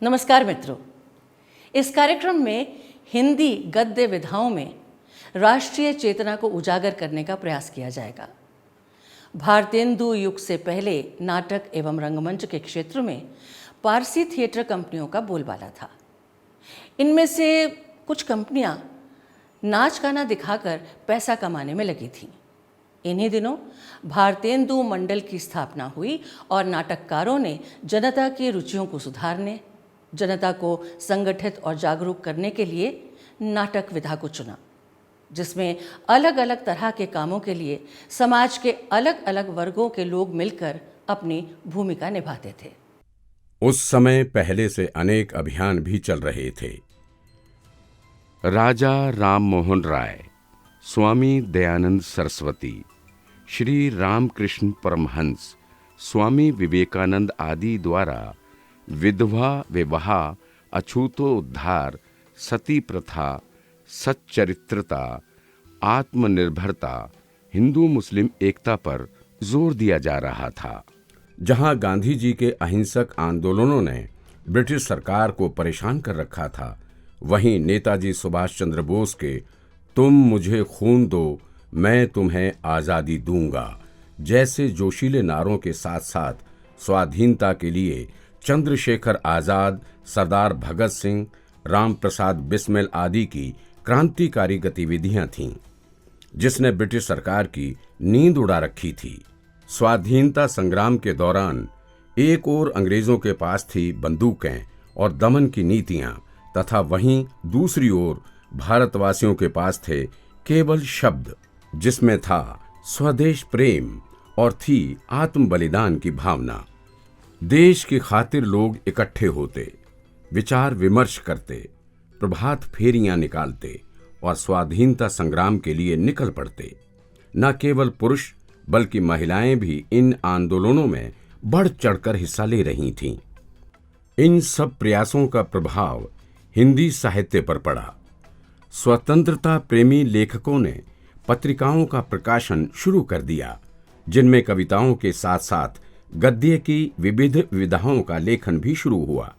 नमस्कार मित्रों, इस कार्यक्रम में हिंदी गद्य विधाओं में राष्ट्रीय चेतना को उजागर करने का प्रयास किया जाएगा। भारतेंदु युग से पहले नाटक एवं रंगमंच के क्षेत्र में पारसी थिएटर कंपनियों का बोलबाला था। इनमें से कुछ कंपनियां नाच गाना दिखाकर पैसा कमाने में लगी थीं। इन्हीं दिनों भारतेंदु मंडल की स्थापना हुई और नाटककारों ने जनता की रुचियों को सुधारने, जनता को संगठित और जागरूक करने के लिए नाटक विधा को चुना, जिसमें अलग अलग तरह के कामों के लिए समाज के अलग अलग वर्गों के लोग मिलकर अपनी भूमिका निभाते थे। उस समय पहले से अनेक अभियान भी चल रहे थे। राजा राम मोहन राय, स्वामी दयानंद सरस्वती, श्री रामकृष्ण परमहंस, स्वामी विवेकानंद आदि द्वारा विधवा विवाह, अछूतोद्धार, सती प्रथा, सच्चरित्रता, आत्मनिर्भरता, हिंदू मुस्लिम एकता पर जोर दिया जा रहा था। जहां गांधी जी के अहिंसक आंदोलनों ने ब्रिटिश सरकार को परेशान कर रखा था, वहीं नेताजी सुभाष चंद्र बोस के तुम मुझे खून दो, मैं तुम्हें आज़ादी दूंगा जैसे जोशीले नारों के साथ साथ स्वाधीनता के लिए चंद्रशेखर आजाद, सरदार भगत सिंह, राम प्रसाद बिस्मिल आदि की क्रांतिकारी गतिविधियां थीं, जिसने ब्रिटिश सरकार की नींद उड़ा रखी थी। स्वाधीनता संग्राम के दौरान एक ओर अंग्रेजों के पास थी बंदूकें और दमन की नीतियां, तथा वहीं दूसरी ओर भारतवासियों के पास थे केवल शब्द, जिसमें था स्वदेश प्रेम और थी आत्म बलिदान की भावना। देश की खातिर लोग इकट्ठे होते, विचार विमर्श करते, प्रभात फेरियां निकालते और स्वाधीनता संग्राम के लिए निकल पड़ते। न केवल पुरुष बल्कि महिलाएं भी इन आंदोलनों में बढ़ चढ़कर हिस्सा ले रही थीं। इन सब प्रयासों का प्रभाव हिंदी साहित्य पर पड़ा। स्वतंत्रता प्रेमी लेखकों ने पत्रिकाओं का प्रकाशन शुरू कर दिया, जिनमें कविताओं के साथ साथ गद्य की विविध विधाओं का लेखन भी शुरू हुआ।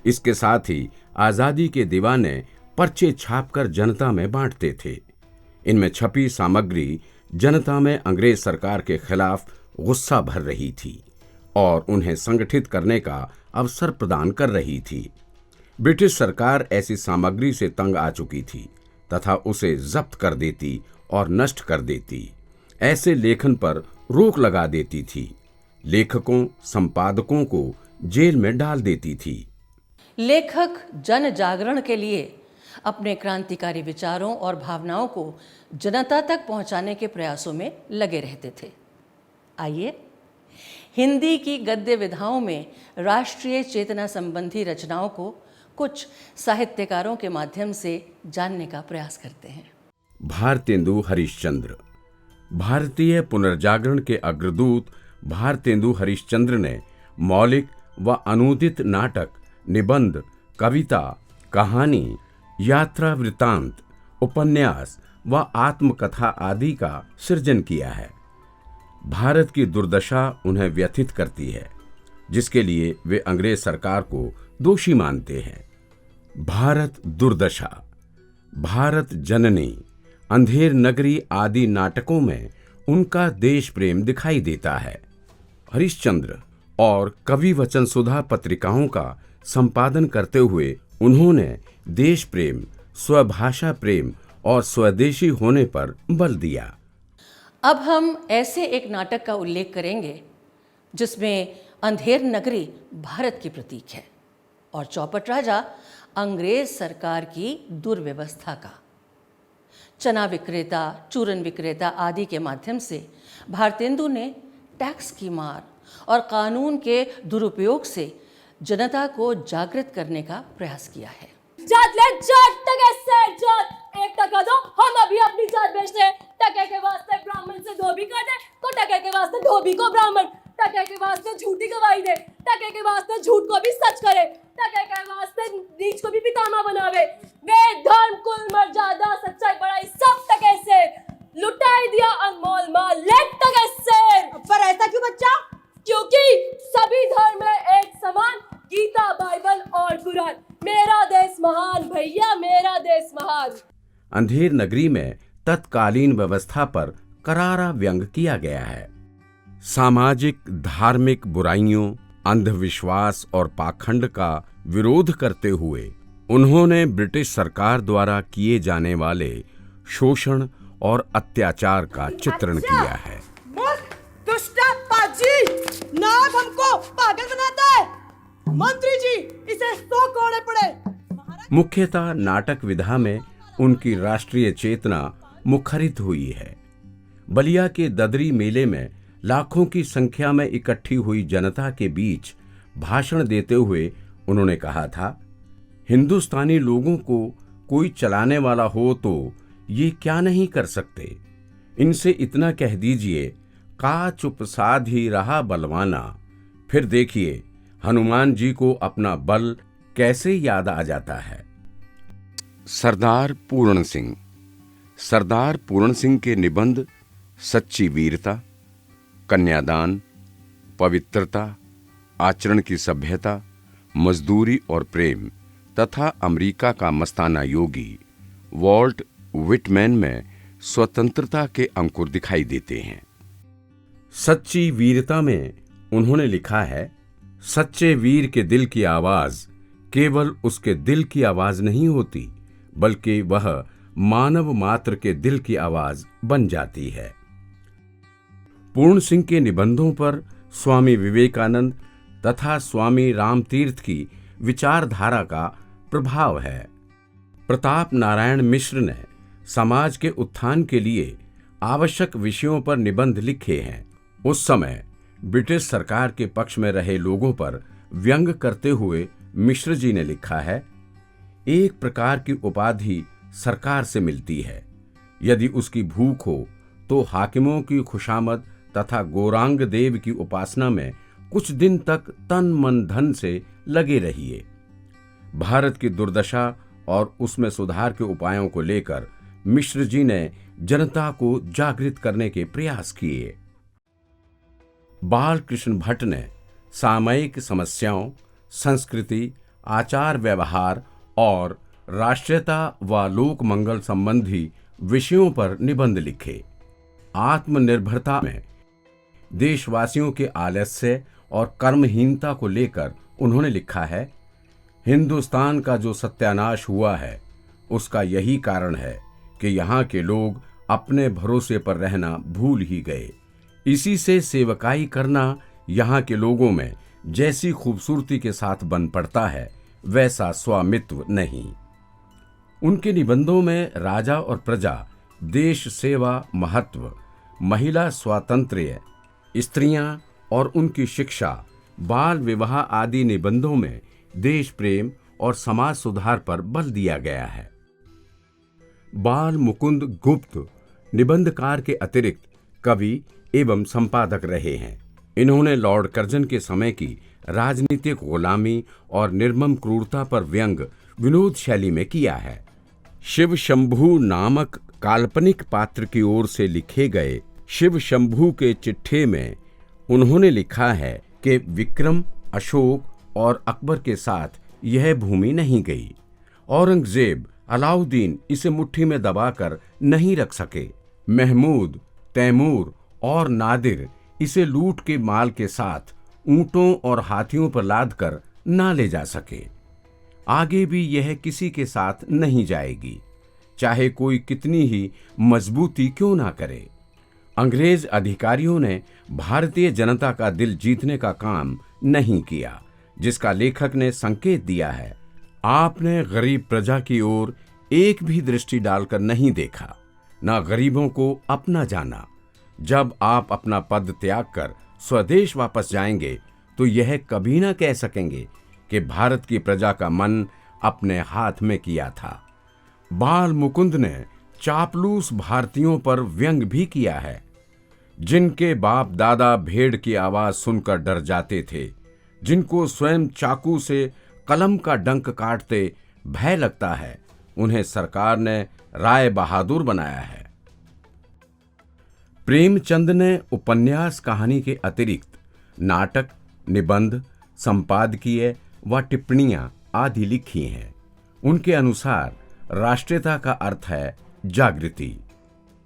इसके साथ ही आजादी के दीवाने पर्चे छापकर जनता में बांटते थे। इनमें छपी सामग्री जनता में अंग्रेज सरकार के खिलाफ गुस्सा भर रही थी और उन्हें संगठित करने का अवसर प्रदान कर रही थी। ब्रिटिश सरकार ऐसी सामग्री से तंग आ चुकी थी तथा उसे जब्त कर देती और नष्ट कर देती। ऐसे लेखन पर रोक लगा देती थी, लेखकों संपादकों को जेल में डाल देती थी। लेखक जन जागरण के लिए अपने क्रांतिकारी विचारों और भावनाओं को जनता तक पहुंचाने के प्रयासों में लगे रहते थे। आइए हिंदी की गद्य विधाओं में राष्ट्रीय चेतना संबंधी रचनाओं को कुछ साहित्यकारों के माध्यम से जानने का प्रयास करते हैं। भारतेंदु हरिश्चंद्र। भारतीय पुनर्जागरण के अग्रदूत भारतेंदु हरिश्चंद्र ने मौलिक व अनूदित नाटक, निबंध, कविता, कहानी, यात्रा वृत्तांत, उपन्यास व आत्मकथा आदि का सृजन किया है। भारत की दुर्दशा उन्हें व्यथित करती है, जिसके लिए वे अंग्रेज सरकार को दोषी मानते हैं। भारत दुर्दशा, भारत जननी, अंधेर नगरी आदि नाटकों में उनका देश प्रेम दिखाई देता है। हरिश्चंद्र और कवि वचन सुधा पत्रिकाओं का संपादन करते हुए उन्होंने देश प्रेम, स्वभाषा प्रेम और स्वदेशी होने पर बल दिया। अब हम ऐसे एक नाटक का उल्लेख करेंगे जिसमें अंधेर नगरी भारत की प्रतीक है और चौपट राजा अंग्रेज सरकार की दुर्व्यवस्था का। चना विक्रेता, चूरन विक्रेता आदि के माध्यम से भारतेंदु ने टैक्स की मार और कानून के दुरुपयोग से जनता को जागृत करने का प्रयास किया है। जात ले जात, टके से जात, 1 टका दो, हम अभी अपनी जात बेचते हैं। टके के वास्ते ब्राह्मण से धोबी कर दे तो टके के वास्ते धोबी को ब्राह्मण, टके के वास्ते झूठी गवाही दे, टके के वास्ते झूठ को भी सच करे, टके के वास्ते नीच को भी पितामह बनावे। वेद धर्म कुल मर्यादा सच्चाई बड़ाई सब टके से लुटाई दिया अनमोल माल ले टके से। पर ऐसा क्यों बच्चा? क्योंकि सभी धर्म है एक समान, गीता, बाइबल और अंधेर नगरी में तत्कालीन व्यवस्था पर करारा व्यंग किया गया है। सामाजिक धार्मिक बुराइयों, अंधविश्वास और पाखंड का विरोध करते हुए उन्होंने ब्रिटिश सरकार द्वारा किए जाने वाले शोषण और अत्याचार का चित्रण किया है। पाजी, नाग हमको पागल बनाता है। मंत्री जी, इसे 100 कोड़े पड़े। मुख्यतः नाटक विधा में उनकी राष्ट्रीय चेतना मुखरित हुई है। बलिया के ददरी मेले में लाखों की संख्या में इकट्ठी हुई जनता के बीच भाषण देते हुए उन्होंने कहा था, हिंदुस्तानी लोगों को कोई चलाने वाला हो तो ये क्या नहीं कर सकते। इनसे इतना कह दीजिए, का चुप साध ही रहा बलवाना। फिर देखिए हनुमान जी को अपना बल कैसे याद आ जाता है। सरदार पूर्ण सिंह। सरदार पूर्ण सिंह के निबंध सच्ची वीरता, कन्यादान, पवित्रता, आचरण की सभ्यता, मजदूरी और प्रेम तथा अमेरिका का मस्ताना योगी वॉल्ट विटमैन में स्वतंत्रता के अंकुर दिखाई देते हैं। सच्ची वीरता में उन्होंने लिखा है, सच्चे वीर के दिल की आवाज केवल उसके दिल की आवाज नहीं होती, बल्कि वह मानव मात्र के दिल की आवाज बन जाती है। पूर्ण सिंह के निबंधों पर स्वामी विवेकानंद तथा स्वामी रामतीर्थ की विचारधारा का प्रभाव है। प्रताप नारायण मिश्र ने समाज के उत्थान के लिए आवश्यक विषयों पर निबंध लिखे हैं। उस समय ब्रिटिश सरकार के पक्ष में रहे लोगों पर व्यंग करते हुए मिश्र जी ने लिखा है, एक प्रकार की उपाधि सरकार से मिलती है। यदि उसकी भूख हो तो हाकिमों की खुशामद तथा गौरांग देव की उपासना में कुछ दिन तक तन मन धन से लगे रहिए। भारत की दुर्दशा और उसमें सुधार के उपायों को लेकर मिश्र जी ने जनता को जागृत करने के प्रयास किए। बाल कृष्ण भट्ट ने सामयिक समस्याओं, संस्कृति, आचार व्यवहार और राष्ट्रीयता व लोक मंगल संबंधी विषयों पर निबंध लिखे। आत्मनिर्भरता में देशवासियों के आलस्य और कर्महीनता को लेकर उन्होंने लिखा है, हिंदुस्तान का जो सत्यानाश हुआ है उसका यही कारण है कि यहाँ के लोग अपने भरोसे पर रहना भूल ही गए। इसी से सेवकाई करना यहाँ के लोगों में जैसी खूबसूरती के साथ बन पड़ता है, वैसा स्वामित्व नहीं। उनके निबंधों में राजा और प्रजा, देश सेवा महत्व, महिला स्वातंत्र्य, स्त्रियां और उनकी शिक्षा, बाल विवाह आदि निबंधों में देश प्रेम और समाज सुधार पर बल दिया गया है। बाल मुकुंद गुप्त निबंधकार के अतिरिक्त कवि एवं संपादक रहे हैं। इन्होंने लॉर्ड कर्जन के समय की राजनीतिक गुलामी और निर्मम क्रूरता पर व्यंग विनोद शैली में किया है। शिव शंभू नामक काल्पनिक पात्र की ओर से लिखे गए शिव शंभू के चिट्ठे में उन्होंने लिखा है कि विक्रम, अशोक और अकबर के साथ यह भूमि नहीं गई। औरंगजेब, अलाउद्दीन इसे मुट्ठी में दबाकर नहीं रख सके। महमूद, तैमूर और नादिर इसे लूट के माल के साथ ऊंटों और हाथियों पर लादकर ना ले जा सके। आगे भी यह किसी के साथ नहीं जाएगी, चाहे कोई कितनी ही मजबूती क्यों ना करे। अंग्रेज अधिकारियों ने भारतीय जनता का दिल जीतने का काम नहीं किया, जिसका लेखक ने संकेत दिया है। आपने गरीब प्रजा की ओर एक भी दृष्टि डालकर नहीं देखा, ना गरीबों को अपना जाना। जब आप अपना पद त्याग कर स्वदेश वापस जाएंगे तो यह कभी ना कह सकेंगे कि भारत की प्रजा का मन अपने हाथ में किया था। बाल मुकुंद ने चापलूस भारतीयों पर व्यंग भी किया है, जिनके बाप दादा भेड़ की आवाज सुनकर डर जाते थे, जिनको स्वयं चाकू से कलम का डंक काटते भय लगता है, उन्हें सरकार ने राय बहादुर बनाया है। प्रेमचंद ने उपन्यास कहानी के अतिरिक्त नाटक, निबंध, संपादकीय व टिप्पणियां आदि लिखी हैं। उनके अनुसार राष्ट्रीयता का अर्थ है जागृति।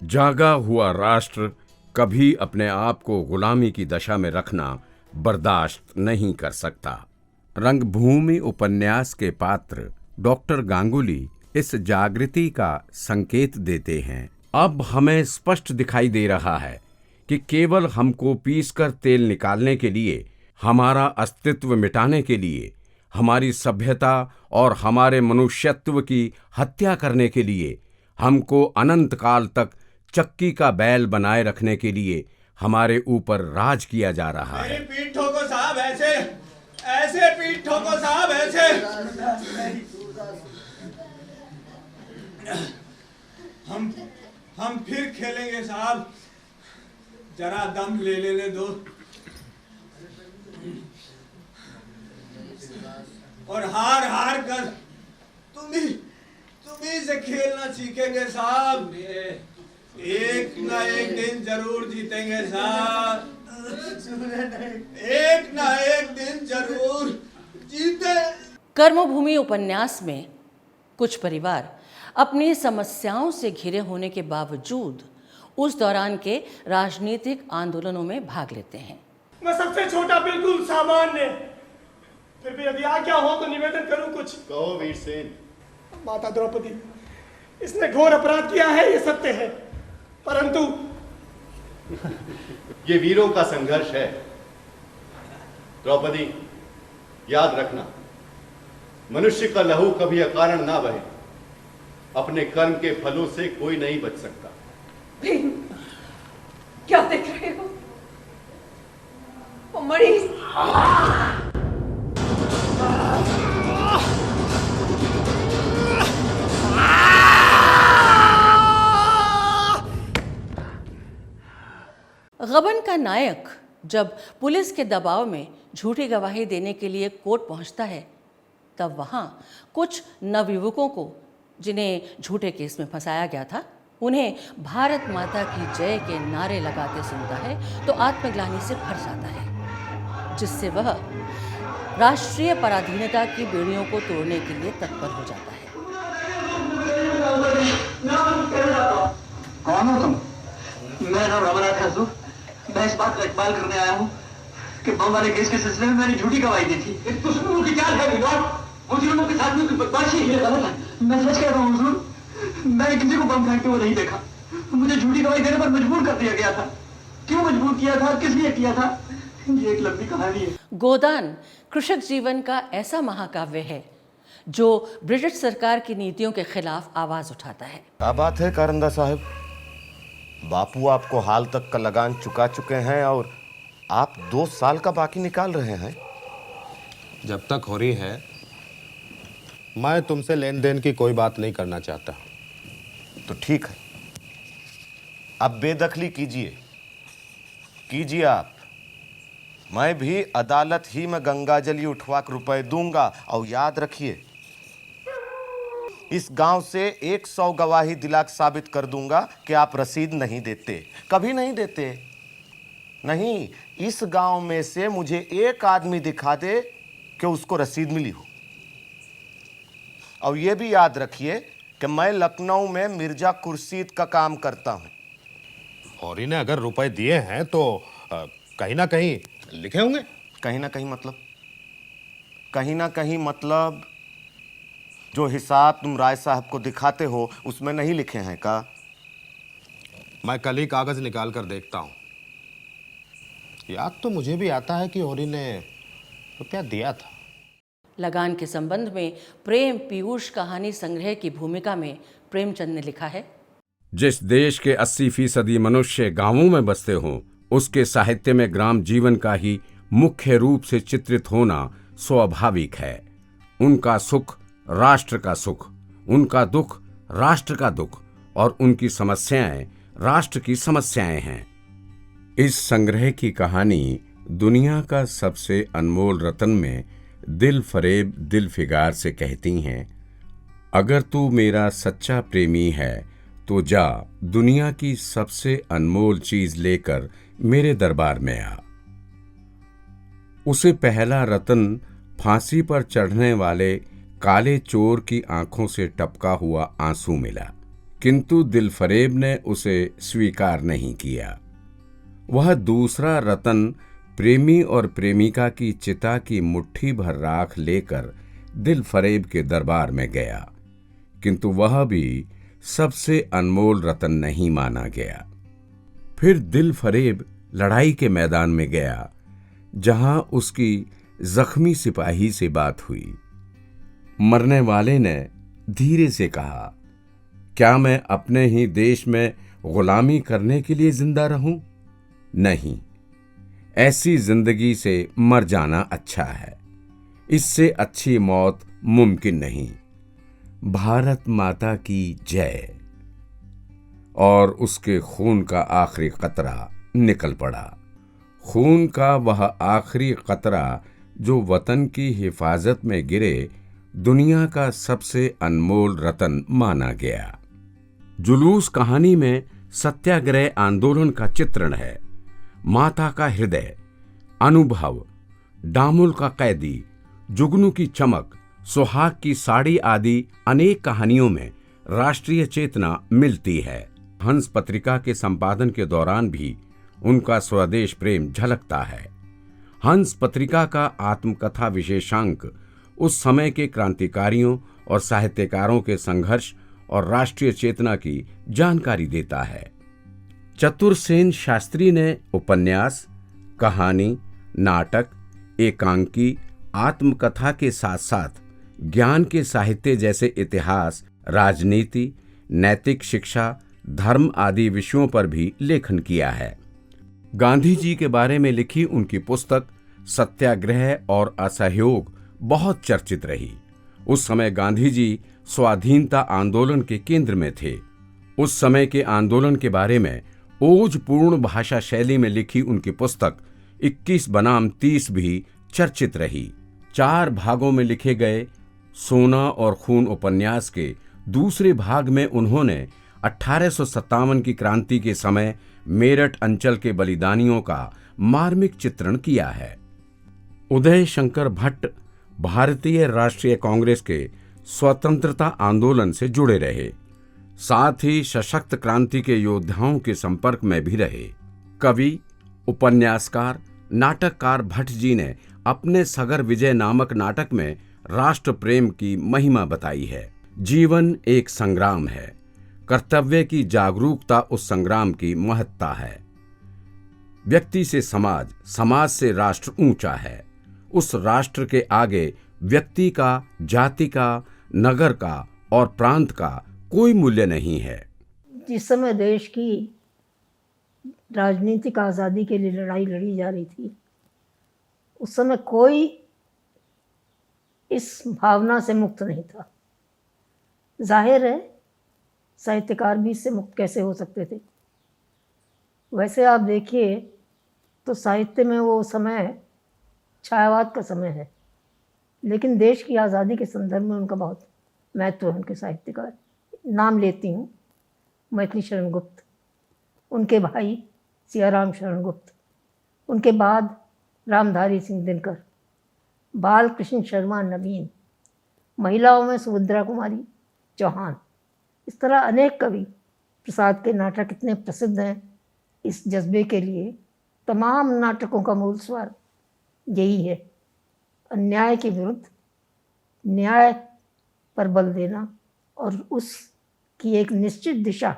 जागा हुआ राष्ट्र कभी अपने आप को गुलामी की दशा में रखना बर्दाश्त नहीं कर सकता। रंगभूमि उपन्यास के पात्र डॉक्टर गांगुली इस जागृति का संकेत देते हैं। अब हमें स्पष्ट दिखाई दे रहा है कि केवल हमको पीसकर तेल निकालने के लिए, हमारा अस्तित्व मिटाने के लिए, हमारी सभ्यता और हमारे मनुष्यत्व की हत्या करने के लिए, हमको अनंत काल तक चक्की का बैल बनाए रखने के लिए हमारे ऊपर राज किया जा रहा है। मेरी पीठ ठोको साहब, ऐसे ऐसे पीठ ठोको साहब, ऐसे। हम फिर खेलेंगे साहब, जरा दम ले लेने दो। और हार हार कर तुम ही से खेलना सीखेंगे साहब। एक ना एक दिन जरूर जीतेंगे साहब, एक ना एक दिन जरूर जीते। कर्मभूमि उपन्यास में कुछ परिवार अपनी समस्याओं से घिरे होने के बावजूद उस दौरान के राजनीतिक आंदोलनों में भाग लेते हैं। मैं सबसे छोटा, बिल्कुल सामान्य, फिर भी यदि आज्ञा हो तो निवेदन करूं कुछ। कहो वीरसेन। माता द्रौपदी, इसने घोर अपराध किया है, ये सत्य है, परंतु ये वीरों का संघर्ष है द्रौपदी। याद रखना, मनुष्य का लहू कभी अकारण ना बहे। अपने कर्म के फलों से कोई नहीं बच सकता। भीम, क्या देख रहे हो? वो मणि। गबन का नायक जब पुलिस के दबाव में झूठी गवाही देने के लिए कोर्ट पहुंचता है, तब वहां कुछ नवयुवकों को, जिन्हें झूठे केस में फंसाया गया था, उन्हें भारत माता की जय के नारे लगाते सुनता है तो आत्मग्लानि से भर जाता है, जिससे वह राष्ट्रीय पराधीनता की बेड़ियों को तोड़ने के लिए तत्पर हो जाता है। कौन हो तुम? मैं नाम रमनाथ हसूर। मैं इस बात का इकबाल करने आया हूँ कि बम वाले केस के सिलसिले में मैंने झूठी गवाही दी थी। इस दुश्मनों की चाल है मुजरिमों के साथ में बदमाशी है। गलत है, मैं सच कह रहा हूँ हुजूर। मैंने किसी को बम फेंकते हुए नहीं देखा। मुझे झूठी गवाही देने पर मजबूर कर दिया गया था। क्यों मजबूर किया था, किस लिए किया था, ये एक लंबी कहानी है। गोदान कृषक जीवन का ऐसा महाकाव्य है जो ब्रिटिश सरकार की नीतियों के खिलाफ आवाज उठाता है। क्या बात है कारंदा साहब, बापू आपको हाल तक का लगान चुका चुके हैं और आप 2 साल का बाकी निकाल रहे हैं। जब तक हो रही है, मैं तुमसे लेन देन की कोई बात नहीं करना चाहता। तो ठीक है, अब बेदखली कीजिए आप। मैं भी अदालत ही में गंगाजली उठवा के रुपए दूंगा। और याद रखिए, इस गांव से 100 गवाही दिला के साबित कर दूंगा कि आप रसीद नहीं देते, कभी नहीं देते। नहीं, इस गांव में से मुझे एक आदमी दिखा दे कि उसको रसीद मिली हो। और ये भी याद रखिए कि मैं लखनऊ में मिर्जा खुर्शीद का काम करता हूं। और इन्हें अगर रुपए दिए हैं तो कहीं ना कहीं लिखे होंगे। कहीं ना कहीं मतलब जो हिसाब तुम राय साहब को दिखाते हो उसमें नहीं लिखे हैं का? मैं कल ही कागज निकाल कर देखता हूं। याद तो मुझे भी आता है कि होरी ने रुपया दिया था। लगान के संबंध में प्रेम पीयूष कहानी संग्रह की भूमिका में प्रेमचंद ने लिखा है, जिस देश के 80% मनुष्य गांवों में बसते हों, उसके साहित्य में ग्राम जीवन का ही मुख्य रूप से चित्रित होना स्वाभाविक है। उनका सुख राष्ट्र का सुख, उनका दुख राष्ट्र का दुख और उनकी समस्याएं राष्ट्र की समस्याएं हैं। इस संग्रह की कहानी दुनिया का सबसे अनमोल रतन में दिल फरेब दिल फिगार से कहती हैं, अगर तू मेरा सच्चा प्रेमी है तो जा दुनिया की सबसे अनमोल चीज लेकर मेरे दरबार में आ। उसे पहला रतन फांसी पर चढ़ने वाले काले चोर की आंखों से टपका हुआ आंसू मिला, किंतु दिलफरेब ने उसे स्वीकार नहीं किया। वह दूसरा रतन प्रेमी और प्रेमिका की चिता की मुट्ठी भर राख लेकर दिलफरेब के दरबार में गया, किंतु वह भी सबसे अनमोल रतन नहीं माना गया। फिर दिलफरेब लड़ाई के मैदान में गया, जहां उसकी जख्मी सिपाही से बात हुई। मरने वाले ने धीरे से कहा, क्या मैं अपने ही देश में गुलामी करने के लिए जिंदा रहूं? नहीं, ऐसी जिंदगी से मर जाना अच्छा है। इससे अच्छी मौत मुमकिन नहीं। भारत माता की जय। और उसके खून का आखिरी कतरा निकल पड़ा। खून का वह आखिरी कतरा जो वतन की हिफाजत में गिरे, दुनिया का सबसे अनमोल रतन माना गया। जुलूस कहानी में सत्याग्रह आंदोलन का चित्रण है। माता का हृदय, अनुभव, डामुल का कैदी, जुगनू की चमक, सुहाग की साड़ी आदि अनेक कहानियों में राष्ट्रीय चेतना मिलती है। हंस पत्रिका के संपादन के दौरान भी उनका स्वदेश प्रेम झलकता है। हंस पत्रिका का आत्मकथा विशेषांक उस समय के क्रांतिकारियों और साहित्यकारों के संघर्ष और राष्ट्रीय चेतना की जानकारी देता है। चतुरसेन शास्त्री ने उपन्यास, कहानी, नाटक, एकांकी, आत्मकथा के साथ साथ ज्ञान के साहित्य जैसे इतिहास, राजनीति, नैतिक शिक्षा, धर्म आदि विषयों पर भी लेखन किया है। गांधी जी के बारे में लिखी उनकी पुस्तक सत्याग्रह और असहयोग बहुत चर्चित रही। उस समय गांधी जी स्वाधीनता आंदोलन के केंद्र में थे। उस समय के आंदोलन के बारे में ओजपूर्ण भाषा शैली में लिखी उनकी पुस्तक 21 बनाम 30 भी चर्चित रही। 4 भागों में लिखे गए सोना और खून उपन्यास के दूसरे भाग में उन्होंने 1857 की क्रांति के समय मेरठ अंचल के बलिदानियों का मार्मिक चित्रण किया है। उदय शंकर भट्ट भारतीय राष्ट्रीय कांग्रेस के स्वतंत्रता आंदोलन से जुड़े रहे, साथ ही सशक्त क्रांति के योद्धाओं के संपर्क में भी रहे। कवि, उपन्यासकार, नाटककार भट्ट जी ने अपने सगर विजय नामक नाटक में राष्ट्र प्रेम की महिमा बताई है। जीवन एक संग्राम है, कर्तव्य की जागरूकता उस संग्राम की महत्ता है। व्यक्ति से समाज, समाज से राष्ट्र ऊंचा है। उस राष्ट्र के आगे व्यक्ति का, जाति का, नगर का और प्रांत का कोई मूल्य नहीं है। जिस समय देश की राजनीतिक आज़ादी के लिए लड़ाई लड़ी जा रही थी, उस समय कोई इस भावना से मुक्त नहीं था। जाहिर है साहित्यकार भी इससे मुक्त कैसे हो सकते थे। वैसे आप देखिए तो साहित्य में वो समय छायावाद का समय है, लेकिन देश की आज़ादी के संदर्भ में उनका बहुत महत्व है। उनके साहित्यकार नाम लेती हूँ, मैथिली शरण गुप्त, उनके भाई सियाराम शरण गुप्त, उनके बाद रामधारी सिंह दिनकर, बाल कृष्ण शर्मा नवीन, महिलाओं में सुभद्रा कुमारी चौहान। इस तरह अनेक कवि। प्रसाद के नाटक इतने प्रसिद्ध हैं इस जज्बे के लिए। तमाम नाटकों का मूल स्वर यही है, अन्याय के विरुद्ध न्याय पर बल देना और उसकी एक निश्चित दिशा,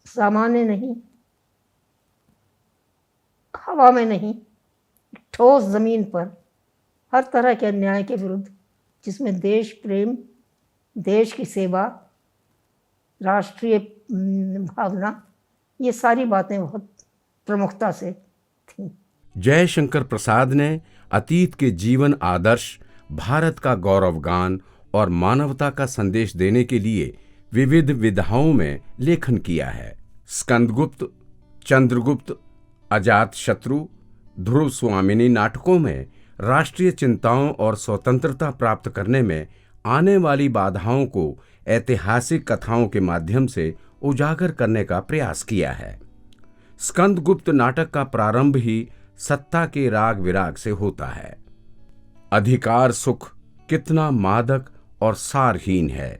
सामान्य नहीं, हवा में नहीं, ठोस जमीन पर हर तरह के अन्याय के विरुद्ध, जिसमें देश प्रेम, देश की सेवा, राष्ट्रीय भावना, ये सारी बातें बहुत प्रमुखता से थीं। जयशंकर प्रसाद ने अतीत के जीवन आदर्श, भारत का गौरवगान और मानवता का संदेश देने के लिए विविध विधाओं में लेखन किया है। स्कंदगुप्त, चंद्रगुप्त, अजातशत्रु, ध्रुव स्वामिनी नाटकों में राष्ट्रीय चिंताओं और स्वतंत्रता प्राप्त करने में आने वाली बाधाओं को ऐतिहासिक कथाओं के माध्यम से उजागर करने का प्रयास किया है। स्कंदगुप्त नाटक का प्रारंभ ही सत्ता के राग विराग से होता है। अधिकार सुख, कितना मादक और सारहीन है।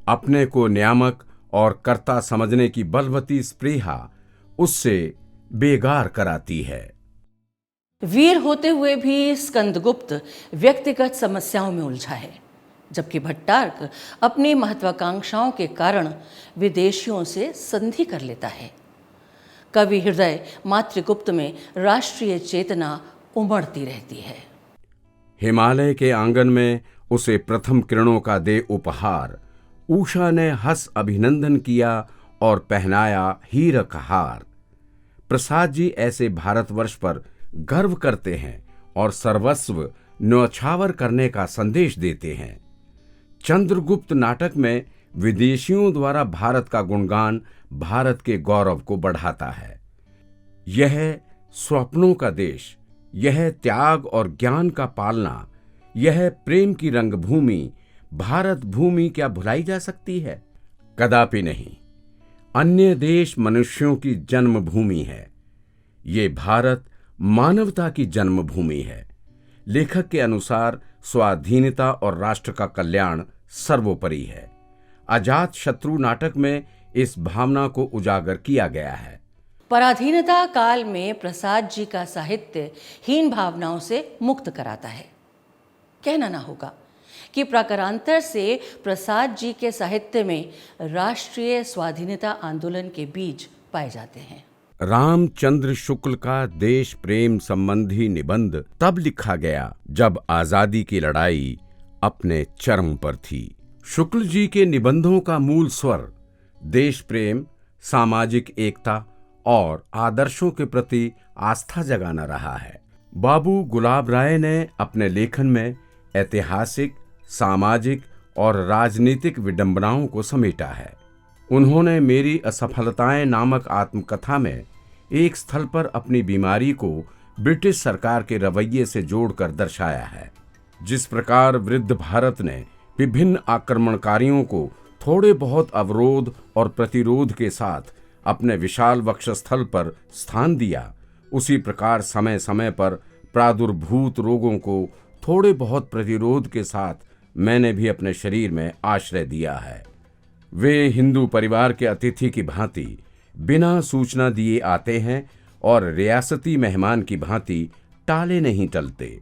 अपने को नियामक और कर्ता समझने की बलवती स्पृहा उससे बेगार कराती है। वीर होते हुए भी स्कंदगुप्त व्यक्तिगत समस्याओं में उलझा है, जबकि भट्टार्क अपनी महत्वाकांक्षाओं के कारण विदेशियों से संधि कर लेता है। कवि हृदय मातृगुप्त में राष्ट्रीय चेतना उमड़ती रहती है। हिमालय के आंगन में उसे प्रथम किरणों का दे उपहार, उषा ने हंस अभिनंदन किया और पहनाया हीरक हार। प्रसाद जी ऐसे भारतवर्ष पर गर्व करते हैं और सर्वस्व न्यौछावर करने का संदेश देते हैं। चंद्रगुप्त नाटक में विदेशियों द्वारा भारत का गुणगान भारत के गौरव को बढ़ाता है। यह स्वप्नों का देश, यह त्याग और ज्ञान का पालना, यह प्रेम की रंगभूमि भारत भूमि क्या भुलाई जा सकती है? कदापि नहीं। अन्य देश मनुष्यों की जन्मभूमि है, ये भारत मानवता की जन्मभूमि है। लेखक के अनुसार स्वाधीनता और राष्ट्र का कल्याण सर्वोपरि है। अजात शत्रु नाटक में इस भावना को उजागर किया गया है। पराधीनता काल में प्रसाद जी का साहित्य हीन भावनाओं से मुक्त कराता है। कहना ना होगा कि प्रकारांतर से प्रसाद जी के साहित्य में राष्ट्रीय स्वाधीनता आंदोलन के बीज पाए जाते हैं। रामचंद्र शुक्ल का देश प्रेम संबंधी निबंध तब लिखा गया जब आजादी की लड़ाई अपने चरम पर थी। शुक्ल जी के निबंधों का मूल स्वर देश प्रेम, सामाजिक एकता और आदर्शों के प्रति आस्था जगाना रहा है। बाबू गुलाब राय ने अपने लेखन में ऐतिहासिक, सामाजिक और राजनीतिक विडंबनाओं को समेटा है। उन्होंने मेरी असफलताएं नामक आत्मकथा में एक स्थल पर अपनी बीमारी को ब्रिटिश सरकार के रवैये से जोड़कर दर्शाया है। जिस प्रकार वृद्ध भारत ने विभिन्न आक्रमणकारियों को थोड़े बहुत अवरोध और प्रतिरोध के साथ अपने विशाल वक्षस्थल पर स्थान दिया, उसी प्रकार समय समय पर प्रादुर्भूत रोगों को थोड़े बहुत प्रतिरोध के साथ मैंने भी अपने शरीर में आश्रय दिया है। वे हिंदू परिवार के अतिथि की भांति बिना सूचना दिए आते हैं और रियासती मेहमान की भांति टाले नहीं टलते।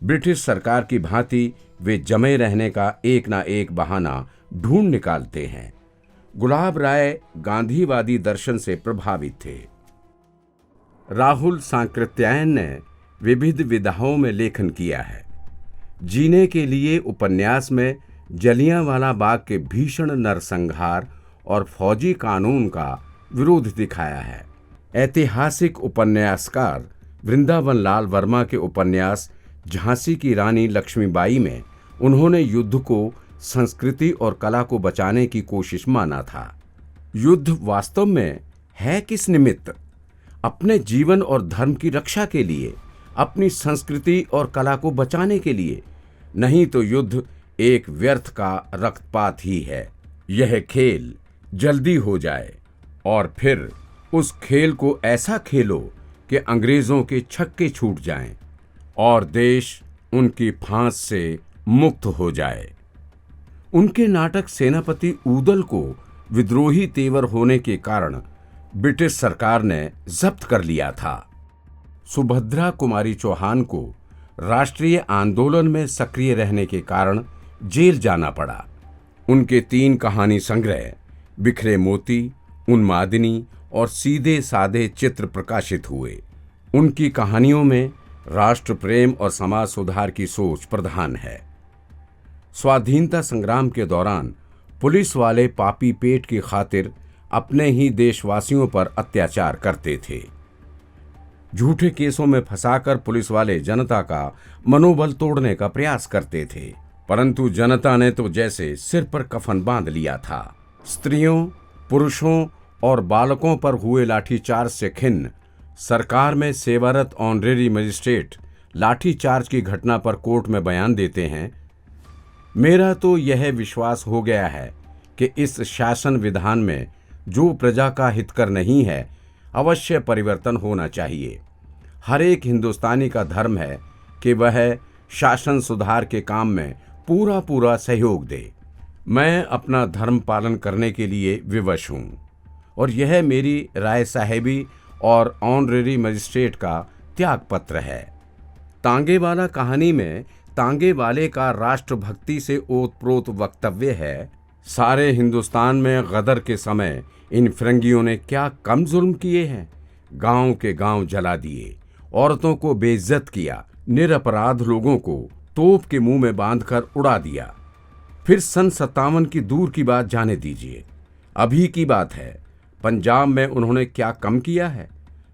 ब्रिटिश सरकार की भांति वे जमे रहने का एक ना एक बहाना ढूंढ निकालते हैं। गुलाब राय गांधीवादी दर्शन से प्रभावित थे। राहुल सांकृत्यायन ने विविध विधाओं में लेखन किया है। जीने के लिए उपन्यास में जलियांवाला बाग के भीषण नरसंहार और फौजी कानून का विरोध दिखाया है। ऐतिहासिक उपन्यासकार वृंदावन लाल वर्मा के उपन्यास झांसी की रानी लक्ष्मीबाई में उन्होंने युद्ध को संस्कृति और कला को बचाने की कोशिश माना था। युद्ध वास्तव में है किस निमित्त? अपने जीवन और धर्म की रक्षा के लिए, अपनी संस्कृति और कला को बचाने के लिए। नहीं तो युद्ध एक व्यर्थ का रक्तपात ही है। यह खेल जल्दी हो जाए और फिर उस खेल को ऐसा खेलो कि अंग्रेजों के छक्के छूट जाएं और देश उनकी फांस से मुक्त हो जाए। उनके नाटक सेनापति ऊदल को विद्रोही तेवर होने के कारण ब्रिटिश सरकार ने जब्त कर लिया था। सुभद्रा कुमारी चौहान को राष्ट्रीय आंदोलन में सक्रिय रहने के कारण जेल जाना पड़ा। उनके 3 कहानी संग्रह बिखरे मोती, उन्मादिनी और सीधे साधे चित्र प्रकाशित हुए। उनकी कहानियों में राष्ट्र प्रेम और समाज सुधार की सोच प्रधान है। स्वाधीनता संग्राम के दौरान पुलिस वाले पापी पेट की खातिर अपने ही देशवासियों पर अत्याचार करते थे। झूठे केसों में फंसाकर पुलिस वाले जनता का मनोबल तोड़ने का प्रयास करते थे, परंतु जनता ने तो जैसे सिर पर कफन बांध लिया था। स्त्रियों, पुरुषों और बालकों पर हुए लाठीचार्ज से खिन्न सरकार में सेवारत ऑनरेरी मजिस्ट्रेट लाठीचार्ज की घटना पर कोर्ट में बयान देते हैं, मेरा तो यह विश्वास हो गया है कि इस शासन विधान में जो प्रजा का हितकर नहीं है, अवश्य परिवर्तन होना चाहिए। हर एक हिंदुस्तानी का धर्म है कि वह शासन सुधार के काम में पूरा पूरा सहयोग दे। मैं अपना धर्म पालन करने के लिए विवश हूँ और यह मेरी राय साहेबी और ऑनरेरी मजिस्ट्रेट का त्याग पत्र है। तांगेवाला कहानी में तांगेवाले का राष्ट्रभक्ति से ओतप्रोत वक्तव्य है, सारे हिंदुस्तान में गदर के समय इन फिरंगियों ने क्या कम जुल्म किए हैं। गांव के गांव जला दिए, औरतों को बेइज्जत किया, निरपराध लोगों को तोप के मुंह में बांधकर उड़ा दिया। फिर सन 57 की दूर की बात जाने दीजिए, अभी की बात है, पंजाब में उन्होंने क्या कम किया है।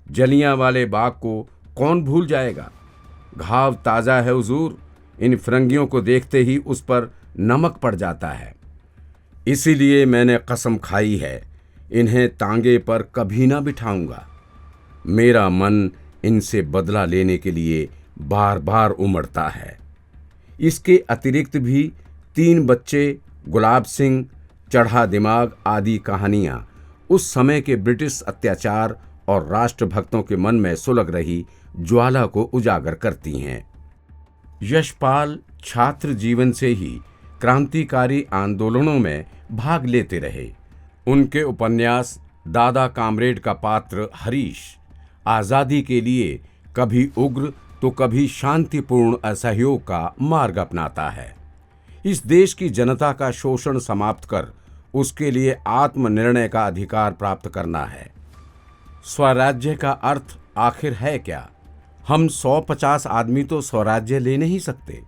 जलियांवाले बाग को कौन भूल जाएगा। घाव ताज़ा है हुजूर, इन फिरंगियों को देखते ही उस पर नमक पड़ जाता है। इसीलिए मैंने कसम खाई है, इन्हें तांगे पर कभी ना बिठाऊंगा। मेरा मन इनसे बदला लेने के लिए बार बार उमड़ता है। इसके अतिरिक्त भी 3 बच्चे, गुलाब सिंह, चढ़ा दिमाग आदि कहानियां उस समय के ब्रिटिश अत्याचार और राष्ट्रभक्तों के मन में सुलग रही ज्वाला को उजागर करती हैं। यशपाल छात्र जीवन से ही क्रांतिकारी आंदोलनों में भाग लेते रहे। उनके उपन्यास दादा कामरेड का पात्र हरीश आज़ादी के लिए कभी उग्र तो कभी शांतिपूर्ण असहयोग का मार्ग अपनाता है। इस देश की जनता का शोषण समाप्त कर उसके लिए आत्मनिर्णय का अधिकार प्राप्त करना है। स्वराज्य का अर्थ आखिर है क्या? हम 150 आदमी तो स्वराज्य ले नहीं सकते।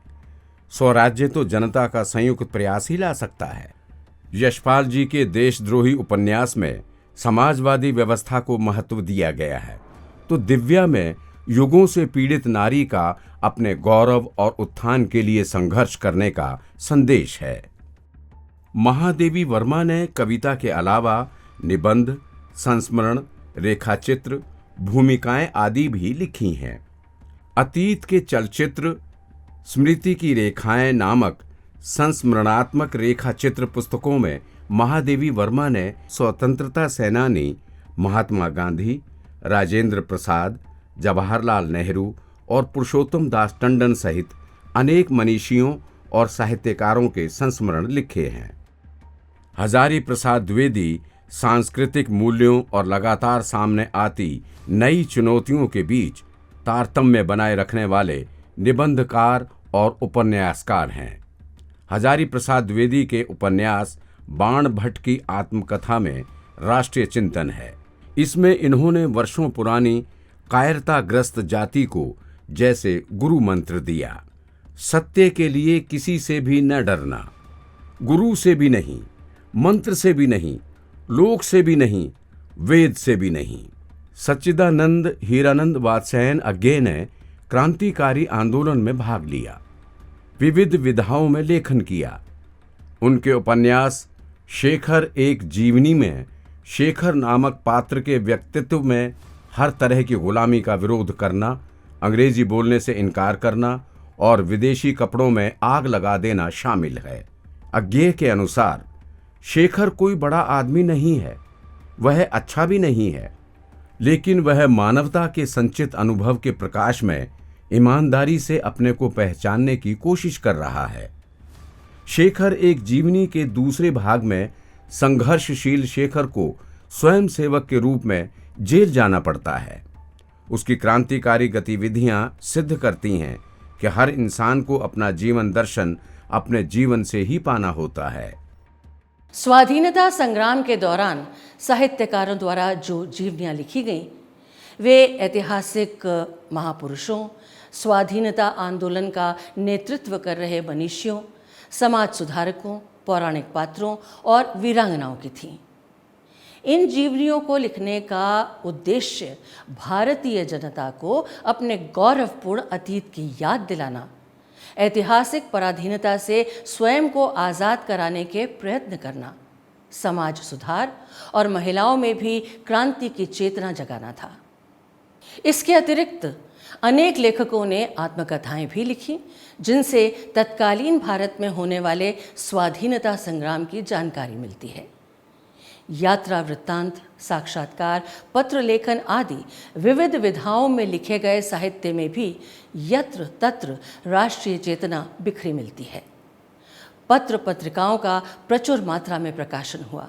स्वराज्य तो जनता का संयुक्त प्रयास ही ला सकता है। यशपाल जी के देशद्रोही उपन्यास में समाजवादी व्यवस्था को महत्व दिया गया है, तो दिव्या में युगों से पीड़ित नारी का अपने गौरव और उत्थान के लिए संघर्ष करने का संदेश है। महादेवी वर्मा ने कविता के अलावा निबंध, संस्मरण, रेखाचित्र, भूमिकाएं आदि भी लिखी हैं। अतीत के चलचित्र स्मृति की रेखाएं नामक संस्मरणात्मक रेखाचित्र पुस्तकों में महादेवी वर्मा ने स्वतंत्रता सेनानी महात्मा गांधी, राजेंद्र प्रसाद, जवाहरलाल नेहरू और पुरुषोत्तम दास टंडन सहित अनेक मनीषियों और साहित्यकारों के संस्मरण लिखे हैं। हजारी प्रसाद द्विवेदी सांस्कृतिक मूल्यों और लगातार सामने आती नई चुनौतियों के बीच तारतम्य बनाए रखने वाले निबंधकार और उपन्यासकार हैं। हजारी प्रसाद द्विवेदी के उपन्यास बाण भट्ट की आत्मकथा में राष्ट्रीय चिंतन है। इसमें इन्होंने वर्षों पुरानी कायरताग्रस्त जाति को जैसे गुरु मंत्र दिया, सत्य के लिए किसी से भी न डरना, गुरु से भी नहीं, मंत्र से भी नहीं, लोक से भी नहीं, वेद से भी नहीं। सच्चिदानंद हीरानंद वात्स्यायन अज्ञे ने क्रांतिकारी आंदोलन में भाग लिया, विविध विधाओं में लेखन किया। उनके उपन्यास शेखर एक जीवनी में शेखर नामक पात्र के व्यक्तित्व में हर तरह की गुलामी का विरोध करना, अंग्रेजी बोलने से इनकार करना और विदेशी कपड़ों में आग लगा देना शामिल है। अज्ञे के अनुसार शेखर कोई बड़ा आदमी नहीं है, वह अच्छा भी नहीं है, लेकिन वह मानवता के संचित अनुभव के प्रकाश में ईमानदारी से अपने को पहचानने की कोशिश कर रहा है। शेखर एक जीवनी के दूसरे भाग में संघर्षशील शेखर को स्वयं सेवक के रूप में जेल जाना पड़ता है। उसकी क्रांतिकारी गतिविधियां सिद्ध करती हैं कि हर इंसान को अपना जीवन दर्शन अपने जीवन से ही पाना होता है। स्वाधीनता संग्राम के दौरान साहित्यकारों द्वारा जो जीवनियाँ लिखी गईं, वे ऐतिहासिक महापुरुषों, स्वाधीनता आंदोलन का नेतृत्व कर रहे मनीषियों, समाज सुधारकों, पौराणिक पात्रों और वीरांगनाओं की थीं। इन जीवनियों को लिखने का उद्देश्य भारतीय जनता को अपने गौरवपूर्ण अतीत की याद दिलाना, ऐतिहासिक पराधीनता से स्वयं को आज़ाद कराने के प्रयत्न करना, समाज सुधार और महिलाओं में भी क्रांति की चेतना जगाना था। इसके अतिरिक्त अनेक लेखकों ने आत्मकथाएं भी लिखी, जिनसे तत्कालीन भारत में होने वाले स्वाधीनता संग्राम की जानकारी मिलती है। यात्रा वृत्तांत, साक्षात्कार, पत्र लेखन आदि विविध विधाओं में लिखे गए साहित्य में भी यत्र तत्र राष्ट्रीय चेतना बिखरी मिलती है। पत्र पत्रिकाओं का प्रचुर मात्रा में प्रकाशन हुआ,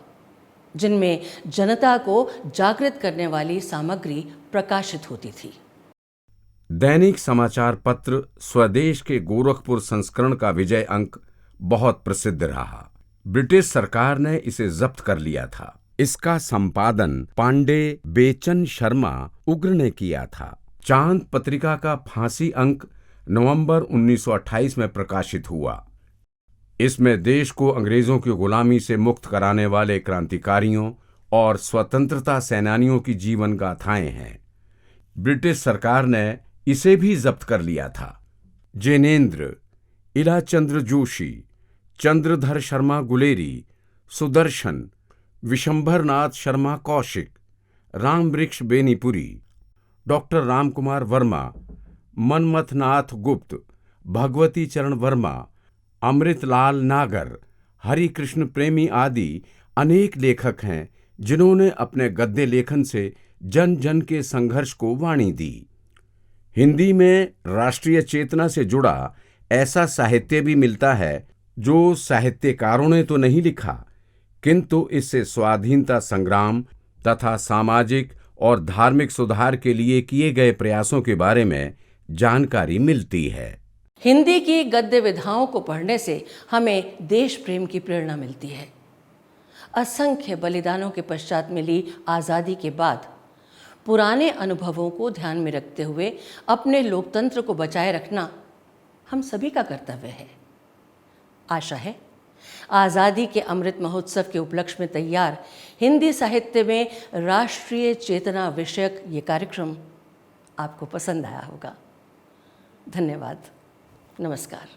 जिनमें जनता को जागृत करने वाली सामग्री प्रकाशित होती थी। दैनिक समाचार पत्र स्वदेश के गोरखपुर संस्करण का विजय अंक बहुत प्रसिद्ध रहा। ब्रिटिश सरकार ने इसे जब्त कर लिया था। इसका संपादन पांडे बेचन शर्मा उग्र ने किया था। चांद पत्रिका का फांसी अंक नवंबर 1928 में प्रकाशित हुआ। इसमें देश को अंग्रेजों की गुलामी से मुक्त कराने वाले क्रांतिकारियों और स्वतंत्रता सेनानियों की जीवन गाथाएं हैं। ब्रिटिश सरकार ने इसे भी जब्त कर लिया था। जैनेन्द्र, इलाचंद्र जोशी, चंद्रधर शर्मा गुलेरी, सुदर्शन, विशंभरनाथ शर्मा कौशिक, रामवृक्ष बेनीपुरी, डॉक्टर रामकुमार वर्मा, मनमथनाथ गुप्त, भगवती चरण वर्मा, अमृतलाल नागर, हरिकृष्ण प्रेमी आदि अनेक लेखक हैं जिन्होंने अपने गद्य लेखन से जन जन के संघर्ष को वाणी दी। हिंदी में राष्ट्रीय चेतना से जुड़ा ऐसा साहित्य भी मिलता है जो साहित्यकारों ने तो नहीं लिखा, किंतु इससे स्वाधीनता संग्राम तथा सामाजिक और धार्मिक सुधार के लिए किए गए प्रयासों के बारे में जानकारी मिलती है। हिंदी की गद्य विधाओं को पढ़ने से हमें देश प्रेम की प्रेरणा मिलती है। असंख्य बलिदानों के पश्चात मिली आज़ादी के बाद पुराने अनुभवों को ध्यान में रखते हुए अपने लोकतंत्र को बचाए रखना हम सभी का कर्तव्य है। आशा है आज़ादी के अमृत महोत्सव के उपलक्ष्य में तैयार हिंदी साहित्य में राष्ट्रीय चेतना विषयक ये कार्यक्रम आपको पसंद आया होगा। धन्यवाद। नमस्कार।